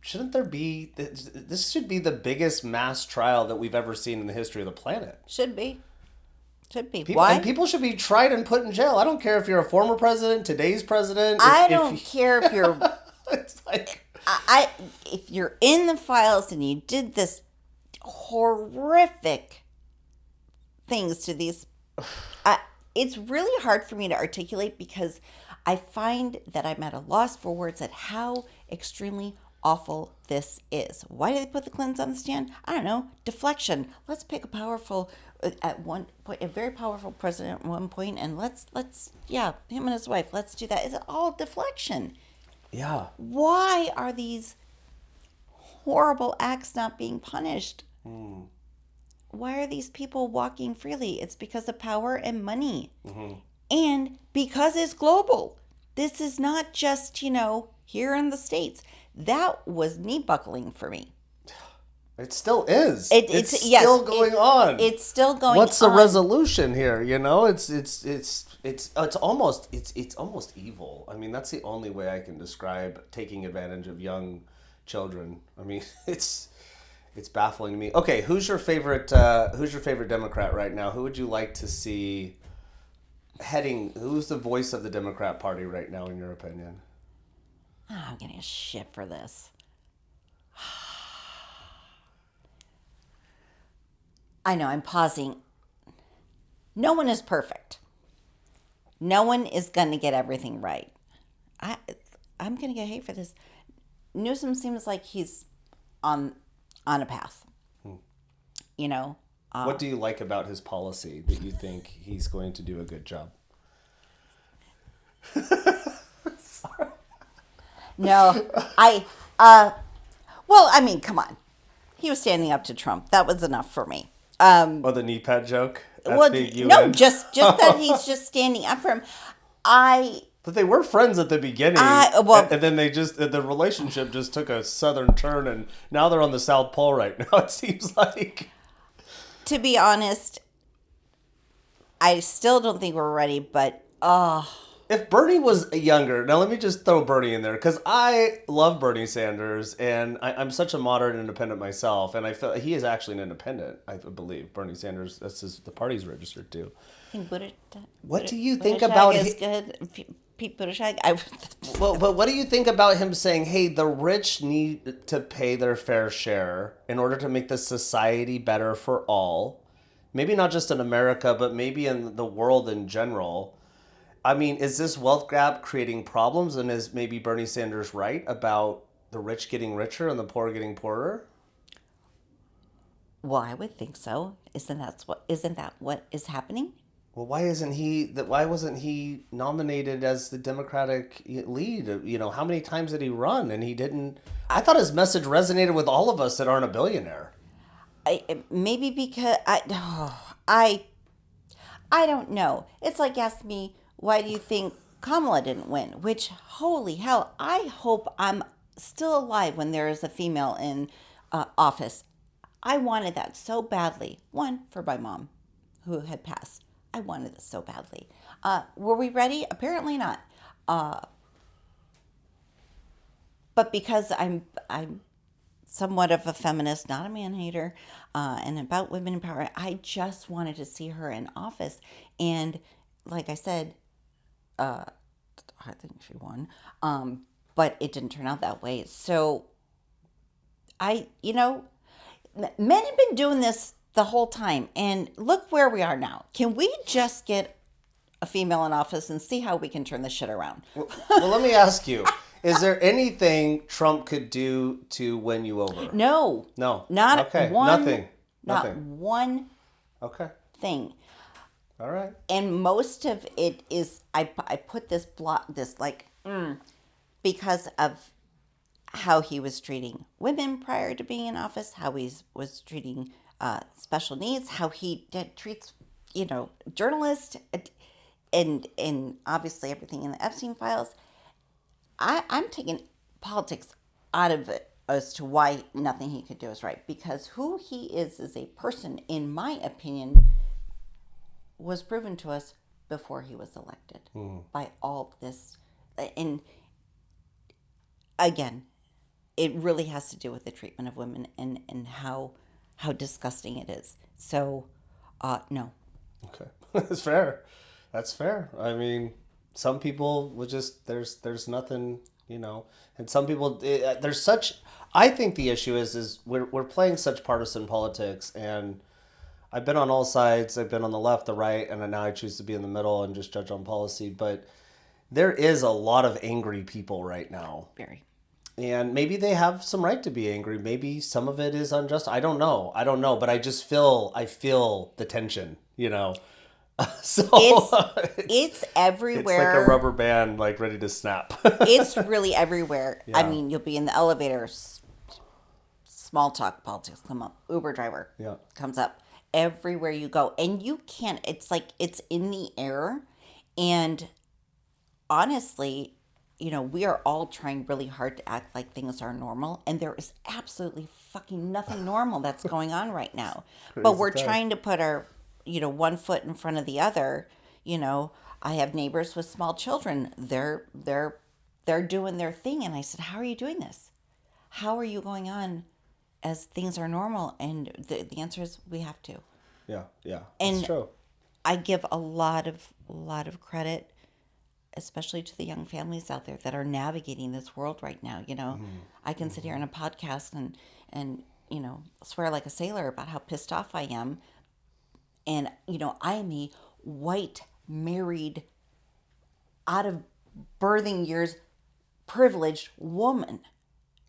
shouldn't there be... This should be the biggest mass trial that we've ever seen in the history of the planet. Should be. Why? And people should be tried and put in jail. I don't care if you're a former president, today's president. I don't care if you're... It's like... if you're in the files and you did this horrific things to these... it's really hard for me to articulate because I find that I'm at a loss for words at how extremely awful this is. Why did they put the Clintons on the stand? I don't know. Deflection. Let's pick a very powerful president at one point, and let's him and his wife. Let's do that. It's all deflection. Yeah. Why are these horrible acts not being punished? Why are these people walking freely? It's because of power and money. And because it's global. This is not just, here in the States. That was knee buckling for me. It still is. It's still going on. It's still going on. What's the resolution here? It's almost evil. I mean, that's the only way I can describe taking advantage of young children. I mean, it's baffling to me. Okay, who's your favorite Democrat right now? Who would you like to see heading? Who's the voice of the Democrat Party right now, in your opinion? Oh, I'm getting a shit for this. I know, I'm pausing. No one is perfect. No one is going to get everything right. I'm going to get hate for this. Newsom seems like he's on a path. What do you like about his policy that you think he's going to do a good job? No, well, I mean, come on. he was standing up to Trump. That was enough for me. Oh, the knee pad joke at Well, the no, UN? just that he's just standing up for him. I But they were friends at the beginning, well, and then the relationship just took a southern turn, and now they're on the South Pole right now. It seems like. to be honest, I still don't think we're ready. But If Bernie was younger, now let me just throw Bernie in there because I love Bernie Sanders, and I'm such a moderate independent myself, and I feel he is actually an independent. I believe Bernie Sanders. The party's registered too. I think What do you think Buttigieg about is hi- good. Pete Buttigieg. Well, but what do you think about him saying, "Hey, the rich need to pay their fair share in order to make the society better for all"? Maybe not just in America, but maybe in the world in general. I mean, is this wealth gap creating problems? And is maybe Bernie Sanders right about the rich getting richer and the poor getting poorer? Well, I would think so. Isn't that what is happening? Well, why wasn't he nominated as the Democratic lead? You know, how many times did he run? And he didn't. I thought his message resonated with all of us that aren't a billionaire. Maybe because I don't know. It's like asking me, why do you think Kamala didn't win? Which, holy hell, I hope I'm still alive when there is a female in office. I wanted that so badly. One, for my mom, who had passed. I wanted this so badly. Were we ready? Apparently not. But because I'm somewhat of a feminist, not a man hater, and about women empowerment, I just wanted to see her in office. And like I said, I think she won, but it didn't turn out that way. So men have been doing this the whole time, and look where we are now. Can we just get a female in office and see how we can turn this shit around? Well, let me ask you: is there anything Trump could do to win you over? No, No. not Okay. one, Nothing. not Nothing. one Okay. thing. All right. And most of it is I put this because of how he was treating women prior to being in office, how he was treating special needs, how he treats journalists, and obviously everything in the Epstein files. I'm taking politics out of it as to why nothing he could do is right, because who he is as a person, in my opinion, was proven to us before he was elected by all this. And again, it really has to do with the treatment of women and how disgusting it is. So, no. Okay. That's fair. That's fair. I mean, some people would just there's nothing, and some people there's such. I think the issue is we're playing such partisan politics, and I've been on all sides. I've been on the left, the right, and now I choose to be in the middle and just judge on policy. But there is a lot of angry people right now. Very. And maybe they have some right to be angry. Maybe some of it is unjust. I don't know. But I just I feel the tension, So It's everywhere. it's like a rubber band, like ready to snap. It's really everywhere. Yeah. I mean, you'll be in the elevator, small talk politics come up. Uber driver comes up. Everywhere you go, and you can't. It's like it's in the air, and honestly, we are all trying really hard to act like things are normal, and there is absolutely fucking nothing normal that's going on right now. But we're trying to put our, one foot in front of the other. I have neighbors with small children. They're doing their thing, and I said, "How are you doing this? How are you going on as things are normal?" And the answer is we have to. Yeah, And that's true. I give a lot of credit, especially to the young families out there that are navigating this world right now. I can sit here in a podcast and swear like a sailor about how pissed off I am. And, I am a white, married, out of birthing years, privileged woman.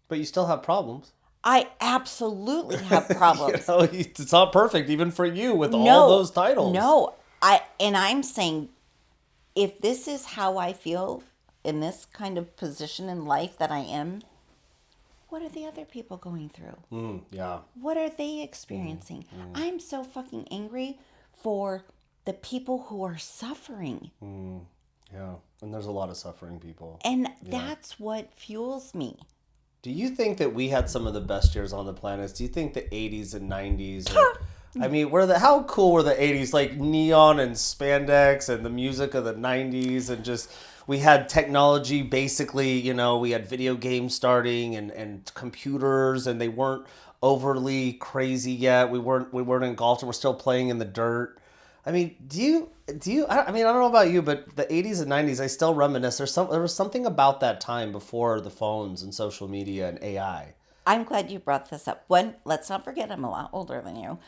But you still have problems. I absolutely have problems. It's not perfect even for you with all those titles. No, I'm saying, if this is how I feel in this kind of position in life that I am, what are the other people going through? Yeah. What are they experiencing? I'm so fucking angry for the people who are suffering. Yeah. And there's a lot of suffering people. And that's what fuels me. Do you think that we had some of the best years on the planet? Do you think the 80s and 90s are, I mean, how cool were the 80s? Like neon and spandex and the music of the 90s, and just we had technology basically, we had video games starting and computers, and they weren't overly crazy yet. We weren't engulfed, and we're still playing in the dirt. I mean, I mean, I don't know about you, but the 80s and 90s, I still reminisce. There was something about that time before the phones and social media and AI. I'm glad you brought this up. Let's not forget I'm a lot older than you.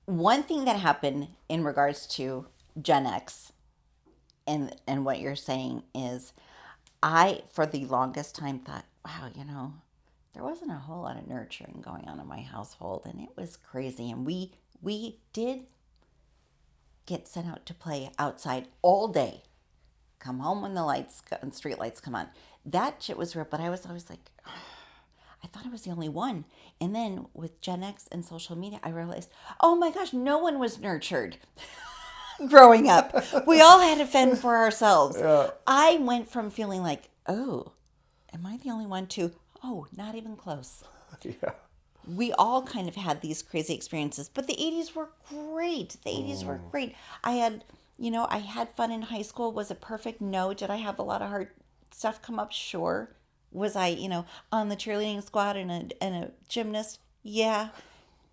One thing that happened in regards to Gen X and what you're saying is I, for the longest time, thought, wow, there wasn't a whole lot of nurturing going on in my household, and it was crazy. And we did get sent out to play outside all day. Come home when the lights and street lights come on. That shit was real, but I was always like, I thought I was the only one. And then with Gen X and social media, I realized, oh my gosh, no one was nurtured growing up. We all had to fend for ourselves. Yeah. I went from feeling like, oh, am I the only one to, oh, not even close. Yeah. We all kind of had these crazy experiences, but the 80s were great. The 80s were great. I had fun in high school. Was it perfect? No. Did I have a lot of hard stuff come up? Sure. Was I, on the cheerleading squad and a gymnast? Yeah.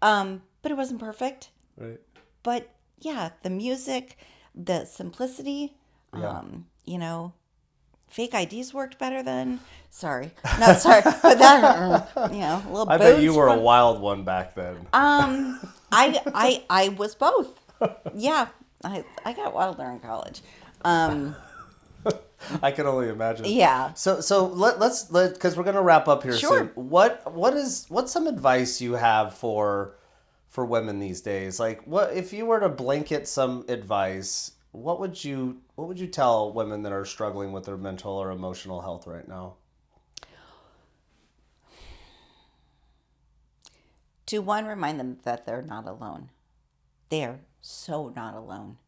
But it wasn't perfect. Right. But yeah, the music, the simplicity, fake IDs worked better then. Sorry. Not sorry. But that, a little I bet you were a wild one back then. I was both. Yeah. I got wilder in college. I can only imagine. Yeah. So let's because we're gonna wrap up here Sure. soon. What's some advice you have for women these days? Like, what if you were to blanket some advice? What would you tell women that are struggling with their mental or emotional health right now? To one, remind them that they're not alone. They're so not alone.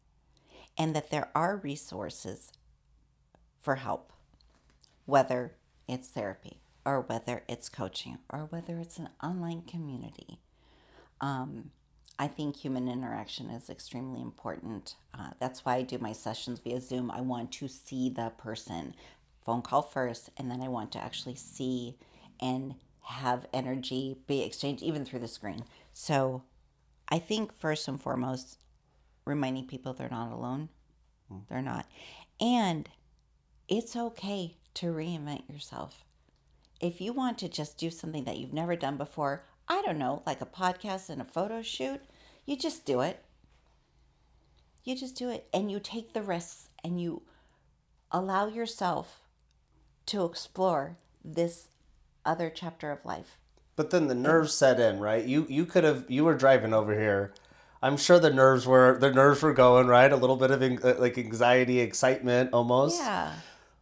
And that there are resources for help, whether it's therapy or whether it's coaching or whether it's an online community. I think human interaction is extremely important. That's why I do my sessions via Zoom. I want to see the person, phone call first, and then I want to actually see and have energy be exchanged even through the screen. So I think first and foremost, reminding people they're not alone. They're not. And it's okay to reinvent yourself. If you want to just do something that you've never done before, I don't know, like a podcast and a photo shoot, you just do it. You just do it. And you take the risks and you allow yourself to explore this other chapter of life. But then the nerves set in, right? You were driving over here. I'm sure the nerves were going, right? A little bit of like anxiety, excitement almost. Yeah.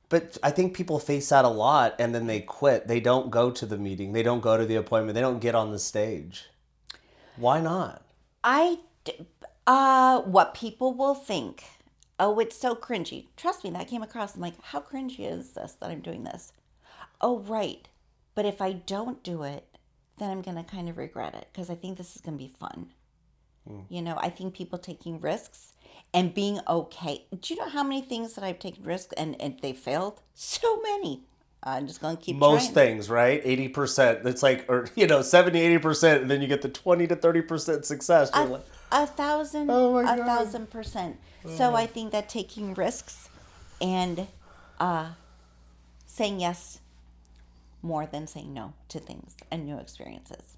But I think people face that a lot and then they quit. They don't go to the meeting. They don't go to the appointment. They don't get on the stage. Why not? What people will think. Oh, it's so cringy. Trust me, that came across. I'm like, how cringy is this that I'm doing this? Oh, right. But if I don't do it, then I'm going to kind of regret it because I think this is going to be fun. I think people taking risks and being okay. Do you know how many things that I've taken risks and they failed? So many. I'm just going to keep Most trying. things, right? 80%. It's like, or 70, 80%, and then you get the 20 to 30% success. You're like, 1,000, Oh my God. 1,000%. So I think that taking risks and saying yes more than saying no to things and new experiences.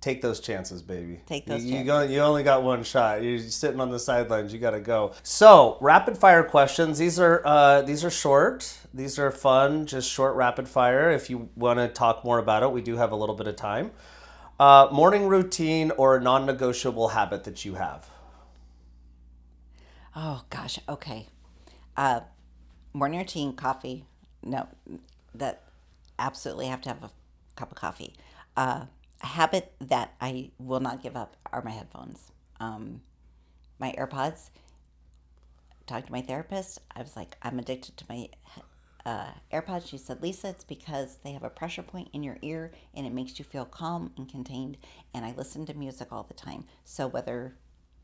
take those chances, baby. Take those You chances. you only got one shot. You're sitting on the sidelines. You got to go. So, rapid fire questions. These are short. These are fun. Just short rapid fire. If you want to talk more about it, we do have a little bit of time. Morning routine or a non-negotiable habit that you have. Oh gosh. Okay. Morning routine, coffee. No, that absolutely have to have a cup of coffee. A habit that I will not give up are my headphones. My AirPods. Talked to my therapist. I was like, I'm addicted to my AirPods. She said, Lisa, it's because they have a pressure point in your ear and it makes you feel calm and contained. And I listen to music all the time. So whether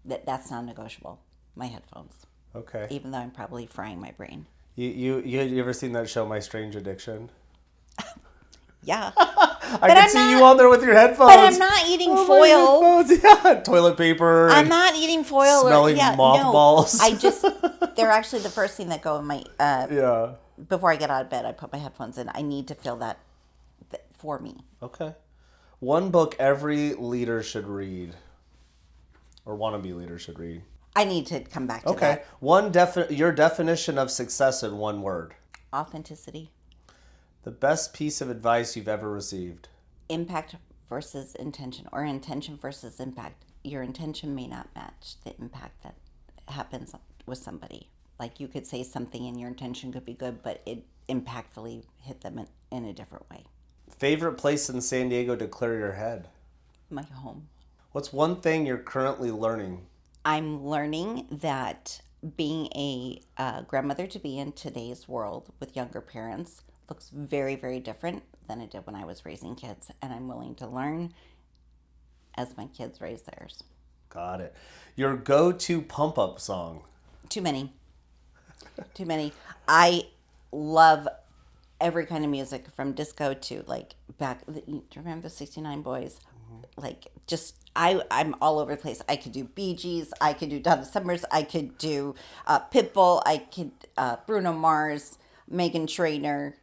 that's non-negotiable, my headphones, Okay. even though I'm probably frying my brain. You ever seen that show, My Strange Addiction? Yeah. I But can I'm see not, you on there with your headphones. but I'm not eating Oh, foil. my headphones. Yeah. Toilet paper. I'm and not eating foil smelling mothballs. No, they're actually the first thing that go in my, Yeah. before I get out of bed, I put my headphones in. I need to feel that for me. Okay. One book every leader should read, or wannabe leader should read. I need to come back to Okay. Your definition of success in one word. that. Authenticity. The best piece of advice you've ever received. Impact versus intention, or intention versus impact. Your intention may not match the impact that happens with somebody. Like you could say something and your intention could be good, but it impactfully hit them in a different way. Favorite place in San Diego to clear your head? My home. What's one thing you're currently learning? I'm learning that being a grandmother to be in today's world with younger parents looks very, very different than it did when I was raising kids. And I'm willing to learn as my kids raise theirs. Got it. Your go-to pump-up song? Too many. Too many. I love every kind of music from disco to like back. Do you remember the 69 Boys? Like just I'm all over the place. I could do Bee Gees. I could do Donna Summers. I could do Pitbull. I could Bruno Mars, Megan Trainor.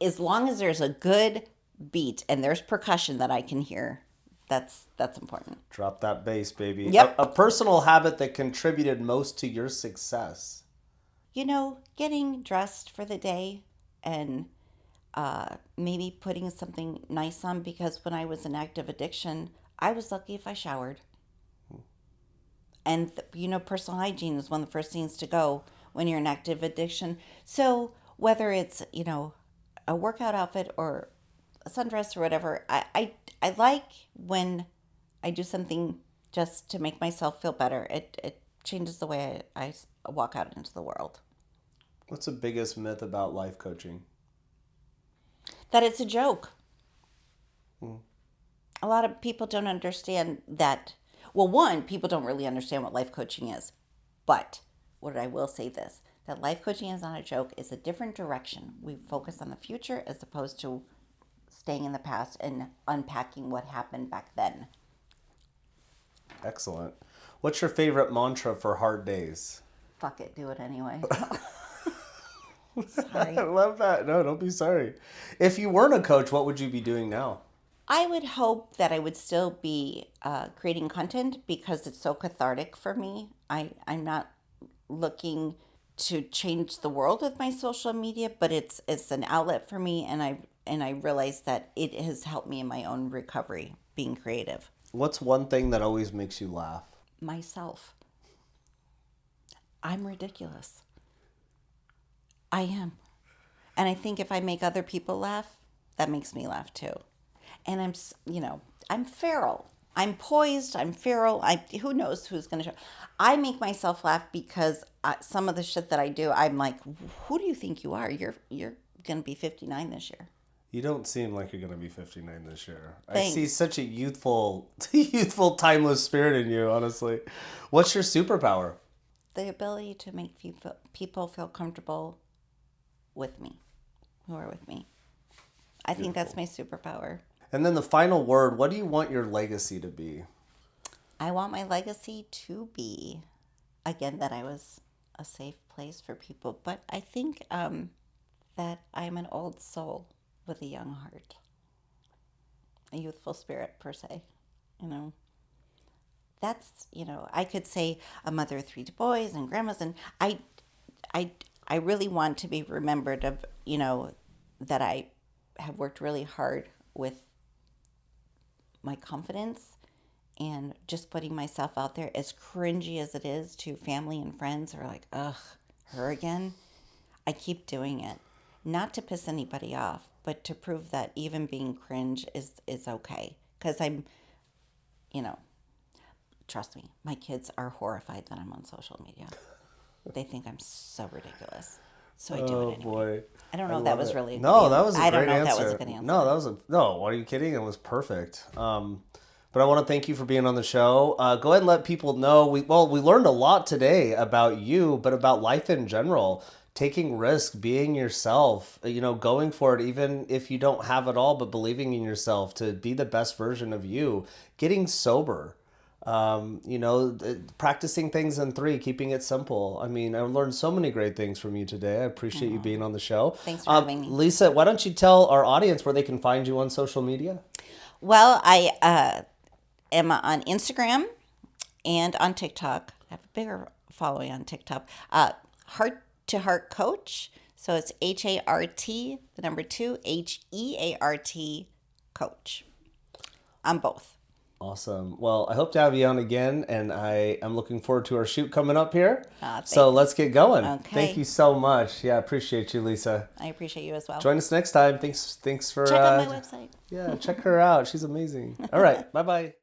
As long as there's a good beat and there's percussion that I can hear, that's important. Drop that bass, baby. Yep. A personal habit that contributed most to your success? Getting dressed for the day and maybe putting something nice on, because when I was in active addiction, I was lucky if I showered. And, personal hygiene is one of the first things to go when you're in active addiction. So whether it's, a workout outfit or a sundress or whatever, I like when I do something just to make myself feel better. It changes the way I walk out into the world. What's the biggest myth about life coaching? That it's a joke. A lot of people don't understand that. Well, one, people don't really understand what life coaching is. But what I will say this, that life coaching is not a joke. It's a different direction. We focus on the future as opposed to staying in the past and unpacking what happened back then. Excellent. What's your favorite mantra for hard days? Fuck it, do it anyway. I Sorry. love that. No, don't be sorry. If you weren't a coach, what would you be doing now? I would hope that I would still be creating content because it's so cathartic for me. I'm not looking to change the world with my social media, but it's an outlet for me, and I realize that it has helped me in my own recovery, being creative. What's one thing that always makes you laugh? Myself. I'm ridiculous. I am. And I think if I make other people laugh, that makes me laugh too. And I'm feral. I'm poised. I'm feral. Who knows who's going to show. I make myself laugh because some of the shit that I do, I'm like, who do you think you are? You're going to be 59 this year. You don't seem like you're going to be 59 this year. Thanks. I see such a youthful, timeless spirit in you, honestly. What's your superpower? The ability to make people feel comfortable with me, who are with me. I think that's my superpower. And then the final word, what do you want your legacy to be? I want my legacy to be, again, that I was a safe place for people. But I think that I'm an old soul with a young heart, a youthful spirit, per se. That's, I could say a mother of 3 boys and grandmas. And I really want to be remembered of, that I have worked really hard with my confidence and just putting myself out there, as cringy as it is to family and friends who are like, ugh, her again. I keep doing it, not to piss anybody off, but to prove that even being cringe is okay. Because I'm, you know, trust me, my kids are horrified that I'm on social media. They think I'm so ridiculous. So I do it anyway. Boy. I don't know I if that love was it. really a good No, answer. that was a I don't great know if that answer. was a good answer. No, that was a no. Are you kidding? It was perfect. But I want to thank you for being on the show. Go ahead and let people know. We learned a lot today about you, but about life in general. Taking risk, being yourself. Going for it, even if you don't have it all, but believing in yourself to be the best version of you. Getting sober. Practicing things in 3, keeping it simple. I mean, I learned so many great things from you today. I appreciate you being on the show. Thanks for having me. Lisa, why don't you tell our audience where they can find you on social media? Well, I am on Instagram and on TikTok. I have a bigger following on TikTok. Heart to Heart Coach. So it's HART, the number 2, HEART Coach. On both. Awesome. Well, I hope to have you on again, and I am looking forward to our shoot coming up here. Thanks. So let's get going. Okay. Thank you so much. Yeah, I appreciate you, Lisa. I appreciate you as well. Join us next time. Thanks for Check out my website. Yeah, check her out. She's amazing. All right. Bye-bye.